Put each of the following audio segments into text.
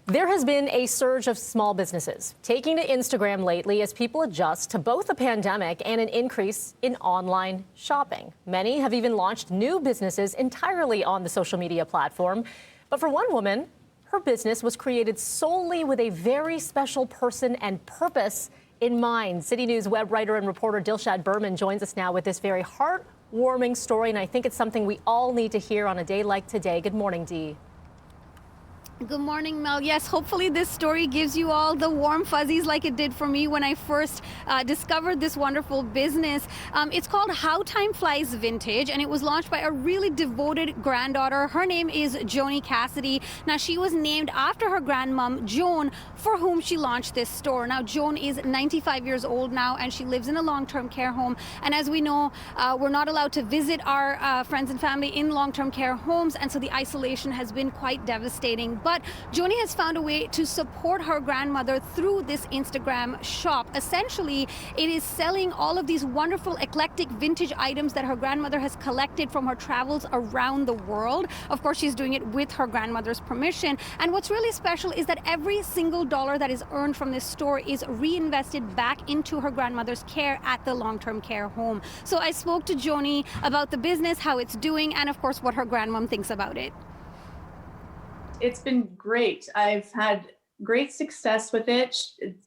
There has been a surge of small businesses taking to Instagram lately as people adjust to both the pandemic and an increase in online shopping. Many have even launched new businesses entirely on the social media platform. But for one woman, her business was created solely with a very special person and purpose in mind. City News web writer and reporter Dilshad Burman joins us now with this very heartwarming story, and I think it's something we all need to hear on a day like today. Good morning, Dee. Good morning, Mel. Yes, hopefully this story gives you all the warm fuzzies like it did for me when I first discovered this wonderful business. It's called How Time Flies Vintage, and it was launched by a really devoted granddaughter. Her name is Joni Cassidy. Now, she was named after her grandmom, Joan, for whom she launched this store. Now, Joan is 95 years old now, and she lives in a long-term care home. And as we know, we're not allowed to visit our friends and family in long-term care homes, and so the isolation has been quite devastating. But Joni has found a way to support her grandmother through this Instagram shop. Essentially, it is selling all of these wonderful eclectic vintage items that her grandmother has collected from her travels around the world. Of course, she's doing it with her grandmother's permission. And what's really special is that every single dollar that is earned from this store is reinvested back into her grandmother's care at the long-term care home. So I spoke to Joni about the business, how it's doing, and of course, what her grandmom thinks about it. It's been great. I've had great success with it.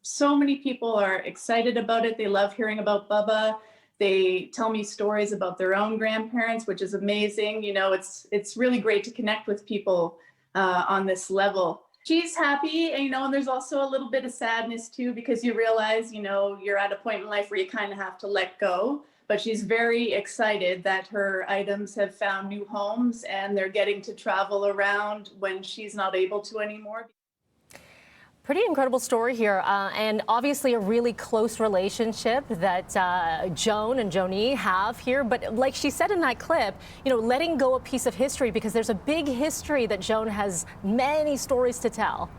So many people are excited about it. They love hearing about Bubba. They tell me stories about their own grandparents, which is amazing. You know, it's really great to connect with people on this level. She's happy, and, and there's also a little bit of sadness too, because you realize, you're at a point in life where you kind of have to let go. But she's very excited that her items have found new homes and they're getting to travel around when she's not able to anymore. Pretty incredible story here, and obviously a really close relationship that Joan and Joni have here. But like she said in that clip, letting go a piece of history, because there's a big history that Joan has many stories to tell.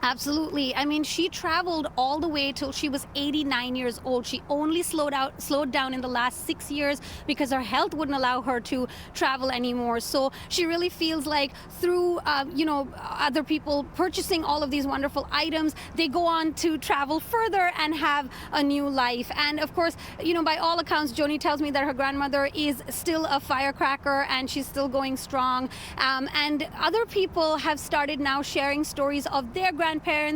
Absolutely. I mean, she traveled all the way till she was 89 years old. She only slowed down in the last 6 years because her health wouldn't allow her to travel anymore. So she really feels like through, other people purchasing all of these wonderful items, they go on to travel further and have a new life. And of course, by all accounts, Joni tells me that her grandmother is still a firecracker and she's still going strong. And other people have started now sharing stories of their grandparents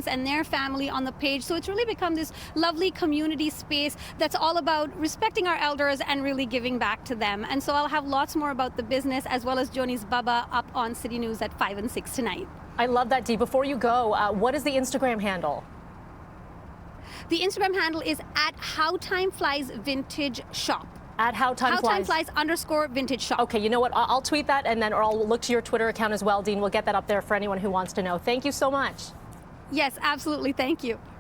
and their family on the page. So it's really become this lovely community space that's all about respecting our elders and really giving back to them. And so I'll have lots more about the business as well as Joni's Bubba up on City News at 5 and 6 tonight. I love that, Dee. Before you go, what is the Instagram handle? The Instagram handle is at How Time Flies Vintage Shop. At How Time Flies _vintage shop. Okay, you know what? I'll tweet that, and then or I'll look to your Twitter account as well, Dean. We'll get that up there for anyone who wants to know. Thank you so much. Yes, absolutely. Thank you.